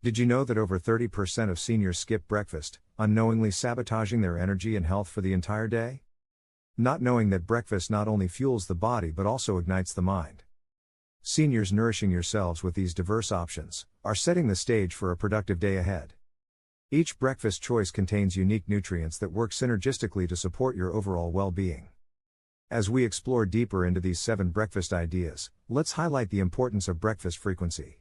Did you know that over 30% of seniors skip breakfast, unknowingly sabotaging their energy and health for the entire day? Not knowing that breakfast not only fuels the body but also ignites the mind. Seniors nourishing yourselves with these diverse options are setting the stage for a productive day ahead. Each breakfast choice contains unique nutrients that work synergistically to support your overall well-being. As we explore deeper into these 7 breakfast ideas, let's highlight the importance of breakfast frequency.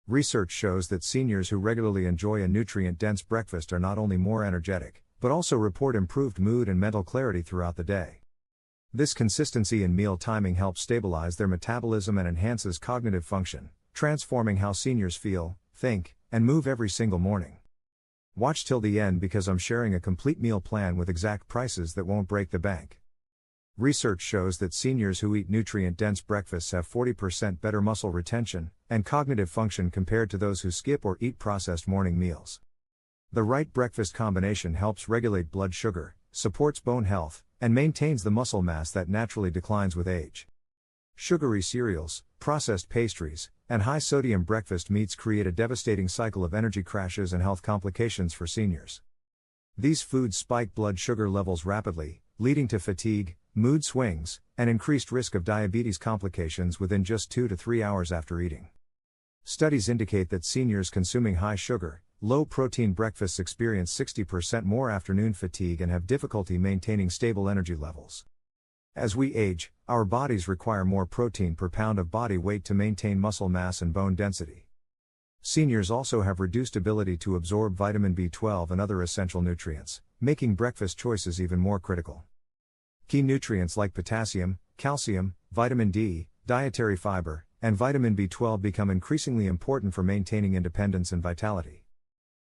Research shows that seniors who regularly enjoy a nutrient-dense breakfast are not only more energetic, but also report improved mood and mental clarity throughout the day. This consistency in meal timing helps stabilize their metabolism and enhances cognitive function, transforming how seniors feel, think, and move every single morning. Watch till the end because I'm sharing a complete meal plan with exact prices that won't break the bank. Research shows that seniors who eat nutrient-dense breakfasts have 40% better muscle retention and cognitive function compared to those who skip or eat processed morning meals. The right breakfast combination helps regulate blood sugar, supports bone health, and maintains the muscle mass that naturally declines with age. Sugary cereals, processed pastries, and high-sodium breakfast meats create a devastating cycle of energy crashes and health complications for seniors. These foods spike blood sugar levels rapidly, leading to fatigue, mood swings, and increased risk of diabetes complications within just 2 to 3 hours after eating. Studies indicate that seniors consuming high-sugar, low-protein breakfasts experience 60% more afternoon fatigue and have difficulty maintaining stable energy levels. As we age, our bodies require more protein per pound of body weight to maintain muscle mass and bone density. Seniors also have reduced ability to absorb vitamin B12 and other essential nutrients, making breakfast choices even more critical. Key nutrients like potassium, calcium, vitamin D, dietary fiber, and vitamin B12 become increasingly important for maintaining independence and vitality.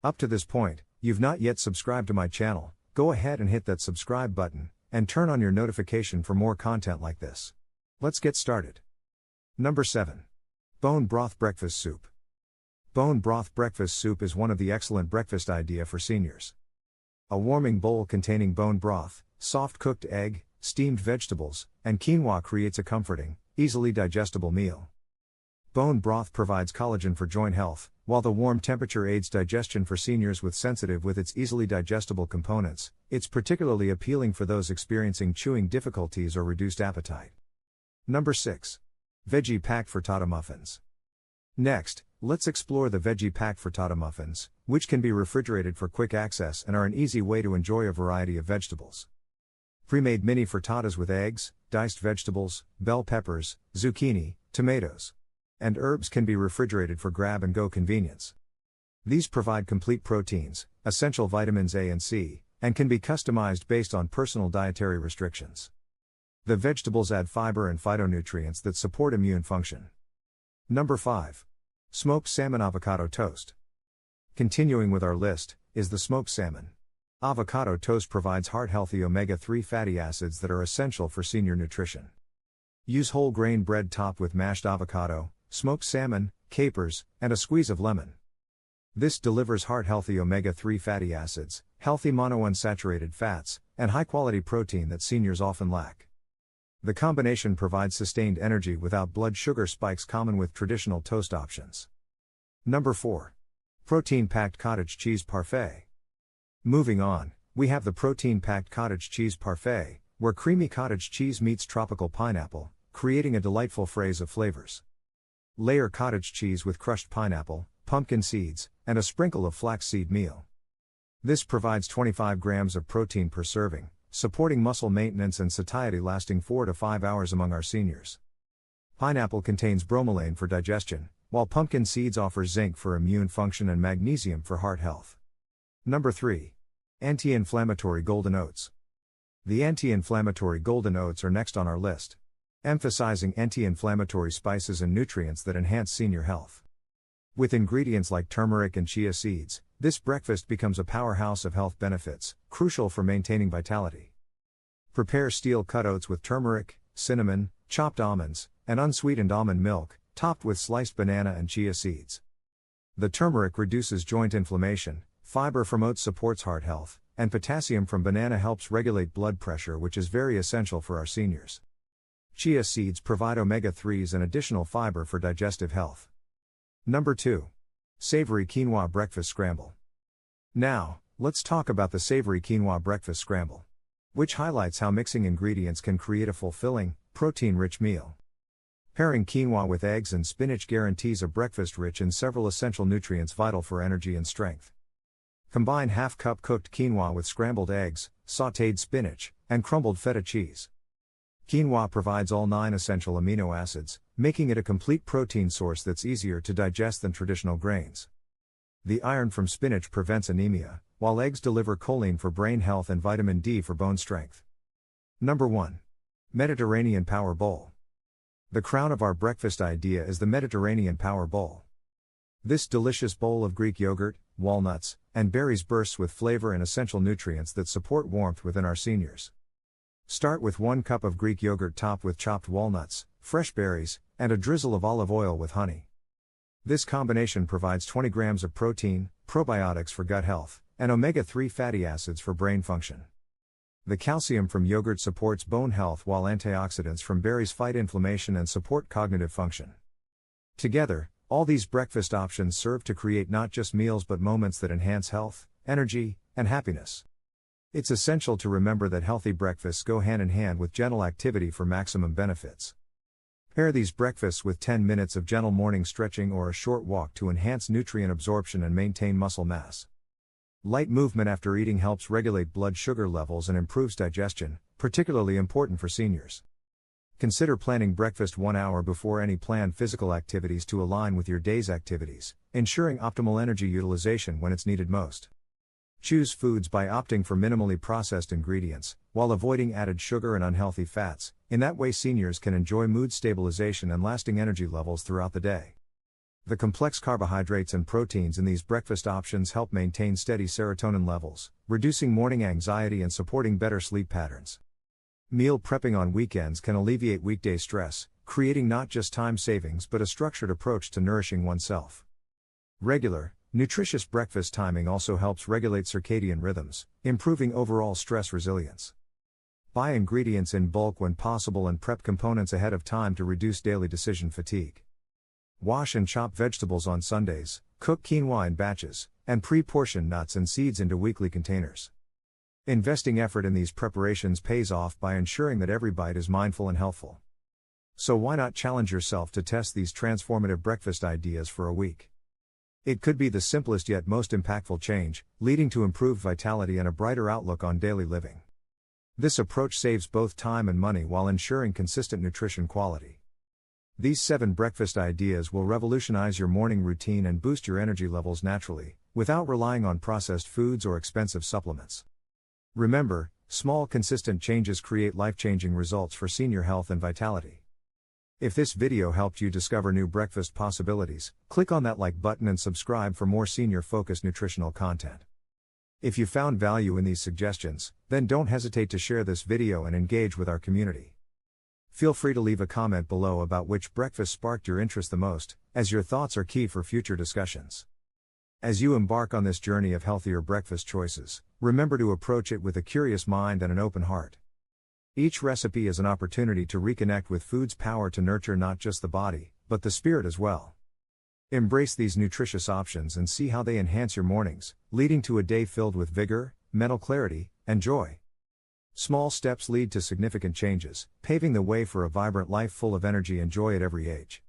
Up to this point, you've not yet subscribed to my channel. Go ahead and hit that subscribe button, and turn on your notification for more content like this. Let's get started. Number 7. Bone Broth Breakfast Soup. Bone broth breakfast soup is one of the excellent breakfast idea for seniors. A warming bowl containing bone broth, soft cooked egg, steamed vegetables, and quinoa creates a comforting, easily digestible meal. Bone broth provides collagen for joint health, while the warm temperature aids digestion for seniors with its easily digestible components. It's particularly appealing for those experiencing chewing difficulties or reduced appetite. Number 6. Veggie Packed Frittata Muffins. Next, let's explore the Veggie Packed Frittata Muffins, which can be refrigerated for quick access and are an easy way to enjoy a variety of vegetables. Pre-made mini frittatas with eggs, diced vegetables, bell peppers, zucchini, tomatoes, and herbs can be refrigerated for grab-and-go convenience. These provide complete proteins, essential vitamins A and C, and can be customized based on personal dietary restrictions. The vegetables add fiber and phytonutrients that support immune function. Number 5. Smoked Salmon Avocado Toast. Continuing with our list, is the smoked salmon. Avocado toast provides heart-healthy omega-3 fatty acids that are essential for senior nutrition. Use whole grain bread topped with mashed avocado, smoked salmon, capers, and a squeeze of lemon. This delivers heart-healthy omega-3 fatty acids, healthy monounsaturated fats, and high-quality protein that seniors often lack. The combination provides sustained energy without blood sugar spikes common with traditional toast options. Number 4. Protein-Packed Cottage Cheese Parfait. Moving on, we have the protein-packed cottage cheese parfait, where creamy cottage cheese meets tropical pineapple, creating a delightful phrase of flavors. Layer cottage cheese with crushed pineapple, pumpkin seeds, and a sprinkle of flaxseed meal. This provides 25 grams of protein per serving, supporting muscle maintenance and satiety lasting 4 to 5 hours among our seniors. Pineapple contains bromelain for digestion, while pumpkin seeds offer zinc for immune function and magnesium for heart health. Number 3. Anti-inflammatory golden oats. The anti-inflammatory golden oats are next on our list, emphasizing anti-inflammatory spices and nutrients that enhance senior health. With ingredients like turmeric and chia seeds, this breakfast becomes a powerhouse of health benefits, crucial for maintaining vitality. Prepare steel-cut oats with turmeric, cinnamon, chopped almonds, and unsweetened almond milk, topped with sliced banana and chia seeds. The turmeric reduces joint inflammation, fiber from oats supports heart health, and potassium from banana helps regulate blood pressure, which is very essential for our seniors. Chia seeds provide omega-3s and additional fiber for digestive health. Number 2. Savory Quinoa Breakfast Scramble. Now, let's talk about the Savory Quinoa Breakfast Scramble, which highlights how mixing ingredients can create a fulfilling, protein-rich meal. Pairing quinoa with eggs and spinach guarantees a breakfast rich in several essential nutrients vital for energy and strength. Combine half-cup cooked quinoa with scrambled eggs, sautéed spinach, and crumbled feta cheese. Quinoa provides all 9 essential amino acids, making it a complete protein source that's easier to digest than traditional grains. The iron from spinach prevents anemia, while eggs deliver choline for brain health and vitamin D for bone strength. Number 1. Mediterranean Power Bowl. The crown of our breakfast idea is the Mediterranean Power Bowl. This delicious bowl of Greek yogurt, walnuts, and berries bursts with flavor and essential nutrients that support warmth within our seniors. Start with 1 cup of Greek yogurt topped with chopped walnuts, fresh berries, and a drizzle of olive oil with honey. This combination provides 20 grams of protein, probiotics for gut health, and omega-3 fatty acids for brain function. The calcium from yogurt supports bone health while antioxidants from berries fight inflammation and support cognitive function. Together, all these breakfast options serve to create not just meals but moments that enhance health, energy, and happiness. It's essential to remember that healthy breakfasts go hand in hand with gentle activity for maximum benefits. Pair these breakfasts with 10 minutes of gentle morning stretching or a short walk to enhance nutrient absorption and maintain muscle mass. Light movement after eating helps regulate blood sugar levels and improves digestion, particularly important for seniors. Consider planning breakfast 1 hour before any planned physical activities to align with your day's activities, ensuring optimal energy utilization when it's needed most. Choose foods by opting for minimally processed ingredients, while avoiding added sugar and unhealthy fats. In that way, seniors can enjoy mood stabilization and lasting energy levels throughout the day. The complex carbohydrates and proteins in these breakfast options help maintain steady serotonin levels, reducing morning anxiety and supporting better sleep patterns. Meal prepping on weekends can alleviate weekday stress, creating not just time savings but a structured approach to nourishing oneself. Regular, nutritious breakfast timing also helps regulate circadian rhythms, improving overall stress resilience. Buy ingredients in bulk when possible and prep components ahead of time to reduce daily decision fatigue. Wash and chop vegetables on Sundays, cook quinoa in batches, and pre-portion nuts and seeds into weekly containers. Investing effort in these preparations pays off by ensuring that every bite is mindful and healthful. So why not challenge yourself to test these transformative breakfast ideas for a week? It could be the simplest yet most impactful change, leading to improved vitality and a brighter outlook on daily living. This approach saves both time and money while ensuring consistent nutrition quality. These 7 breakfast ideas will revolutionize your morning routine and boost your energy levels naturally, without relying on processed foods or expensive supplements. Remember, small consistent changes create life-changing results for senior health and vitality. If this video helped you discover new breakfast possibilities, click on that like button and subscribe for more senior-focused nutritional content. If you found value in these suggestions, then don't hesitate to share this video and engage with our community. Feel free to leave a comment below about which breakfast sparked your interest the most, as your thoughts are key for future discussions. As you embark on this journey of healthier breakfast choices, remember to approach it with a curious mind and an open heart. Each recipe is an opportunity to reconnect with food's power to nurture not just the body, but the spirit as well. Embrace these nutritious options and see how they enhance your mornings, leading to a day filled with vigor, mental clarity, and joy. Small steps lead to significant changes, paving the way for a vibrant life full of energy and joy at every age.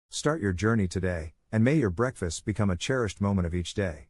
Start your journey today, and may your breakfasts become a cherished moment of each day.